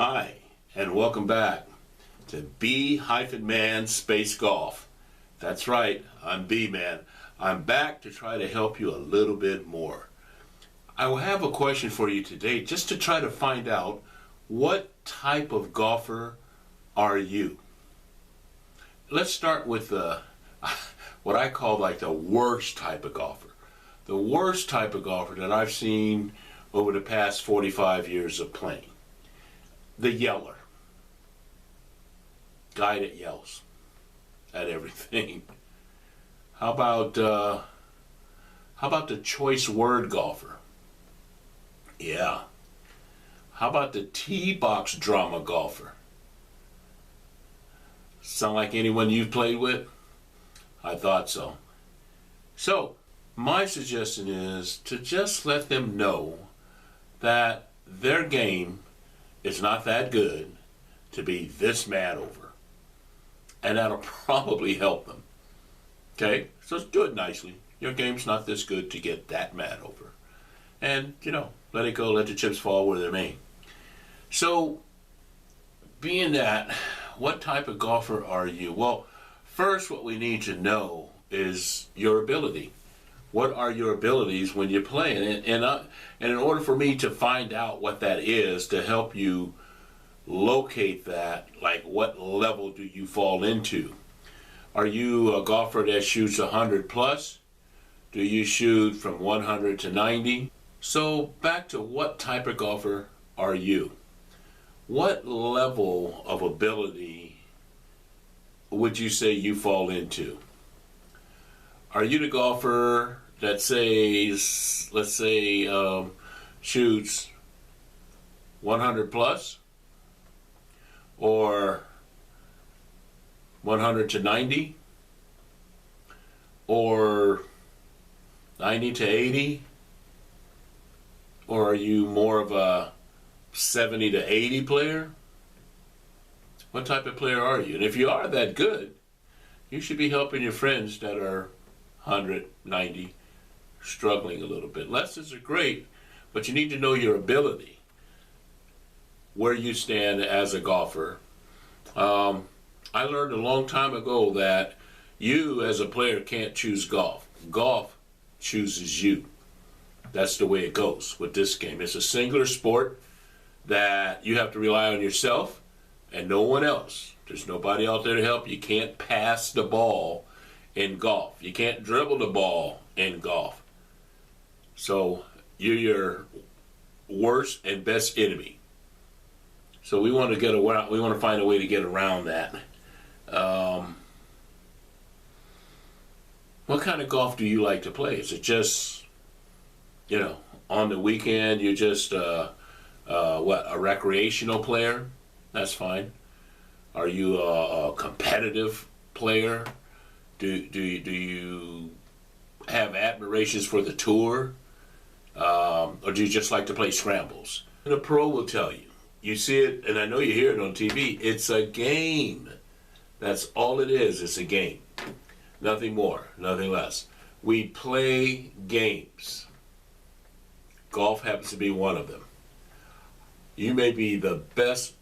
Hi, and welcome back to B-Man Space Golf. That's right, I'm B-Man. I'm back to try to help you a little bit more. I will have a question for you today just to try to find out what type of golfer are you. Let's start with what I call like the worst type of golfer. The worst type of golfer that I've seen over the past 45 years of playing. The yeller. Guy that yells at everything. How about the choice word golfer? Yeah. How about the tee box drama golfer? Sound like anyone you've played with? I thought so. So, my suggestion is to just let them know that their game is not that good to be this mad over. And that'll probably help them. Okay? So do it nicely. Your game's not this good to get that mad over. And, let it go, let the chips fall where they may. So, being that, what type of golfer are you? Well, first what we need to know is your ability. What are your abilities when you're playing? And in order for me to find out what that is, to help you locate that, like what level do you fall into? Are you a golfer that shoots 100 plus? Do you shoot from 100 to 90? So back to what type of golfer are you? What level of ability would you say you fall into? Are you the golfer that says, let's say, shoots 100 plus or 100 to 90 or 90 to 80? Or are you more of a 70 to 80 player? What type of player are you? And if you are that good, you should be helping your friends that are 100, 90, struggling a little bit. Lessons are great, but you need to know your ability, where you stand as a golfer. I learned a long time ago that you as a player can't choose golf. Golf chooses you. That's the way it goes with this game. It's a singular sport that you have to rely on yourself and no one else. There's nobody out there to help. You can't pass the ball in golf. You can't dribble the ball in golf. So you're your worst and best enemy. So we want to find a way to get around that. What kind of golf do you like to play? Is it just, on the weekend you're just a recreational player? That's fine. Are you a competitive player? Do you have admirations for the tour? Or do you just like to play scrambles? And a pro will tell you. You see it, and I know you hear it on TV, it's a game. That's all it is. It's a game. Nothing more, nothing less. We play games. Golf happens to be one of them. You may be the best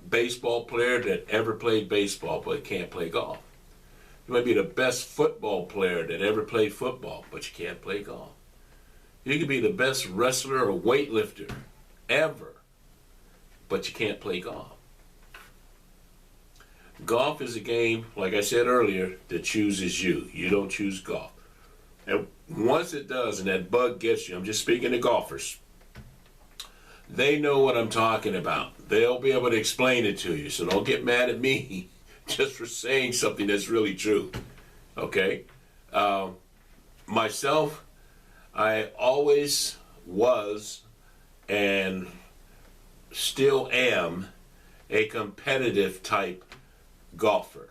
baseball player that ever played baseball, but can't play golf. You might be the best football player that ever played football, but you can't play golf. You could be the best wrestler or weightlifter ever, but you can't play golf. Golf is a game, like I said earlier, that chooses you. You don't choose golf. And once it does, and that bug gets you, I'm just speaking to golfers, they know what I'm talking about. They'll be able to explain it to you, so don't get mad at me just for saying something that's really true. Okay? Myself, I always was and still am a competitive type golfer.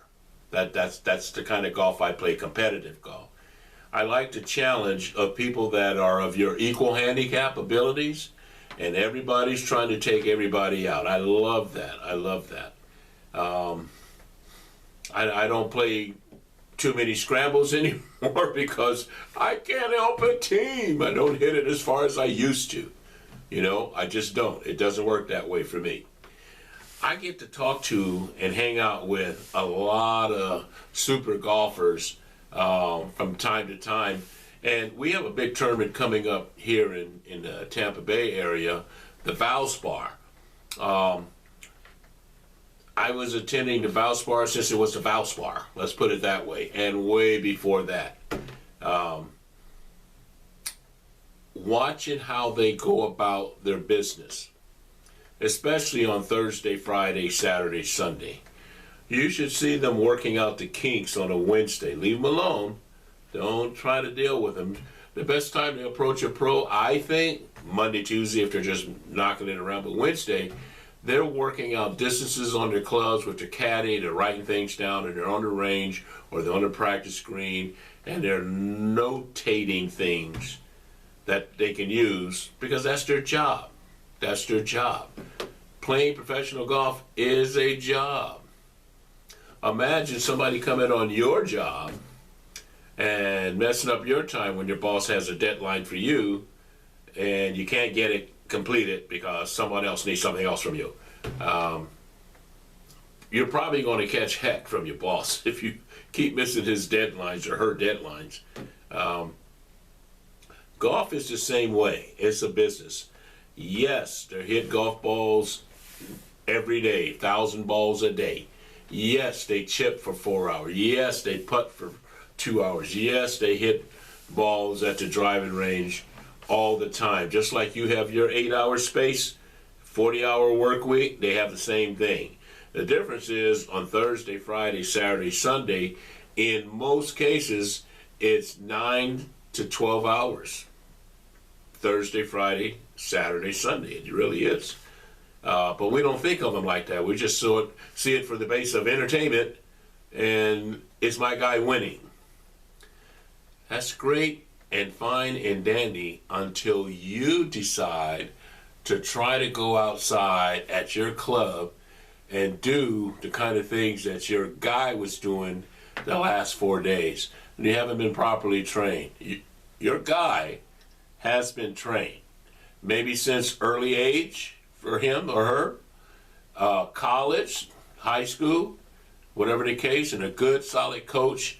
That's the kind of golf I play, competitive golf. I like the challenge of people that are of your equal handicap abilities, and everybody's trying to take everybody out. I love that. I love that. I don't play too many scrambles anymore because I can't help a team. I don't hit it as far as I used to. I just don't. It doesn't work that way for me. I get to talk to and hang out with a lot of super golfers from time to time. And we have a big tournament coming up here in the Tampa Bay area, the Valspar. I was attending the Valspar since it was the Valspar, let's put it that way, and way before that. Watching how they go about their business, especially on Thursday, Friday, Saturday, Sunday. You should see them working out the kinks on a Wednesday. Leave them alone. Don't try to deal with them. The best time to approach a pro, I think, Monday, Tuesday, if they're just knocking it around, but Wednesday, they're working out distances on their clubs with their caddy, they're writing things down, and they're on the range, or they're on the practice green, and they're notating things that they can use, because that's their job. That's their job. Playing professional golf is a job. Imagine somebody coming on your job and messing up your time when your boss has a deadline for you and you can't get it completed because someone else needs something else from you. You're probably going to catch heck from your boss if you keep missing his deadlines or her deadlines. Golf is the same way. It's a business. Yes, they hit golf balls every day, 1,000 balls a day. Yes, they chip for 4 hours. Yes, they putt for 2 hours. Yes, they hit balls at the driving range all the time. Just like you have your 8-hour space, 40-hour work week, they have the same thing. The difference is on Thursday, Friday, Saturday, Sunday, in most cases, it's 9 to 12 hours. Thursday, Friday, Saturday, Sunday. It really is. But we don't think of them like that. We just see it for the base of entertainment, and it's my guy winning. That's great and fine and dandy until you decide to try to go outside at your club and do the kind of things that your guy was doing the last 4 days. And you haven't been properly trained. Your guy has been trained, maybe since early age for him or her, college, high school, whatever the case, and a good solid coach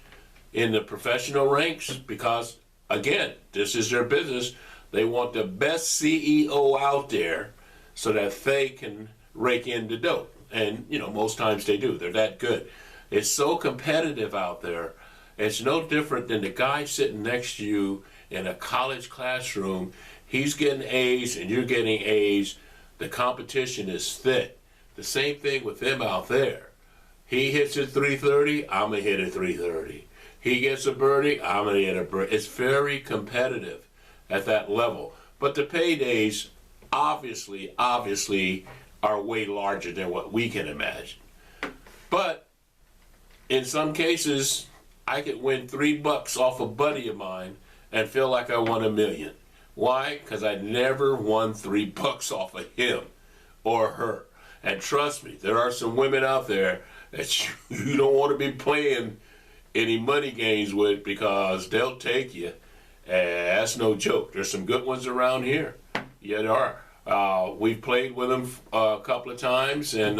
in the professional ranks, because again, this is their business. They want the best CEO out there so that they can rake in the dough. And most times they do. They're that good. It's so competitive out there. It's no different than the guy sitting next to you in a college classroom. He's getting A's and you're getting A's. The competition is thick. The same thing with them out there. He hits at 330, I'm going to hit at 330. He gets a birdie, I'm going to hit a birdie. It's very competitive at that level. But the paydays obviously are way larger than what we can imagine. But in some cases, I could win $3 off a buddy of mine and feel like I won $1 million. Why? Because I never won $3 off of him or her. And trust me, there are some women out there that you don't want to be playing any money games with, because they'll take you. That's no joke. There's some good ones around here. Yeah, there are. We've played with them a couple of times, and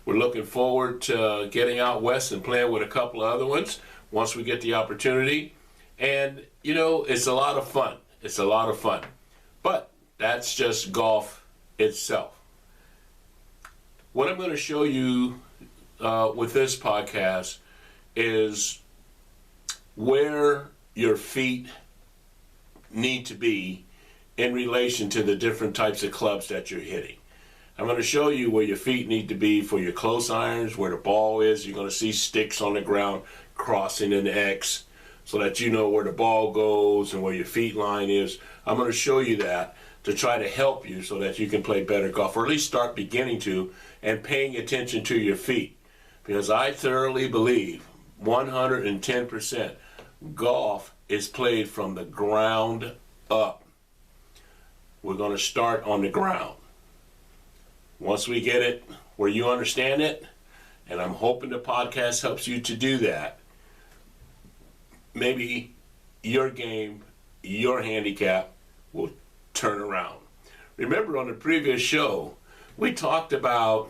we're looking forward to getting out west and playing with a couple of other ones once we get the opportunity. And, it's a lot of fun. It's a lot of fun. But that's just golf itself. What I'm going to show you with this podcast is where your feet need to be in relation to the different types of clubs that you're hitting. I'm going to show you where your feet need to be for your close irons, where the ball is. You're going to see sticks on the ground crossing an X so that you know where the ball goes and where your feet line is. I'm going to show you that to try to help you so that you can play better golf, or at least start beginning to, and paying attention to your feet. Because I thoroughly believe 110% golf is played from the ground up. We're going to start on the ground. Once we get it where you understand it, and I'm hoping the podcast helps you to do that, maybe your game, your handicap will turn around. Remember, on the previous show, we talked about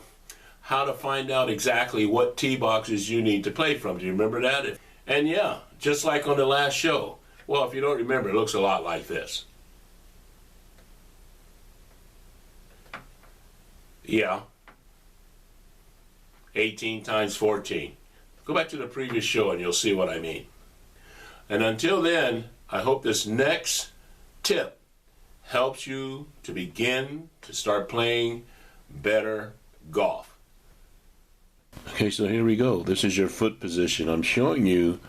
how to find out exactly what tee boxes you need to play from. Do you remember that? And yeah, just like on the last show. Well, if you don't remember, it looks a lot like this. Yeah. 18 times 14. Go back to the previous show and you'll see what I mean. And until then, I hope this next tip helps you to begin to start playing better golf. Okay, so here we go. This is your foot position. I'm showing you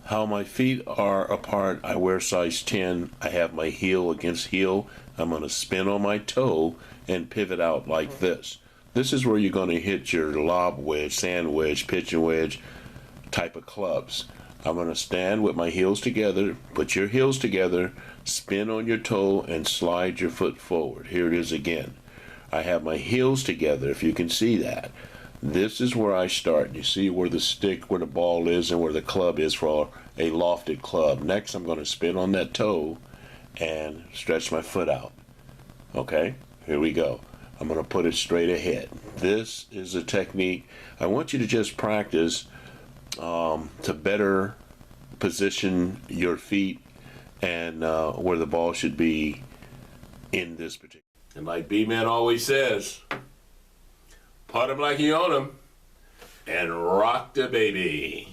how my feet are apart. I wear size 10. I have my heel against heel. I'm going to spin on my toe and pivot out like this. This is where you're going to hit your lob wedge, sand wedge, pitching wedge type of clubs. I'm going to stand with my heels together, put your heels together, spin on your toe, and slide your foot forward. Here it is again. I have my heels together, if you can see that. This is where I start. You see where the stick, where the ball is, and where the club is for a lofted club. Next, I'm going to spin on that toe and stretch my foot out. Okay, here we go. I'm going to put it straight ahead. This is a technique. I want you to just practice to better position your feet and where the ball should be in this particular. And like B-Man always says, putt 'em like you own 'em and rock the baby.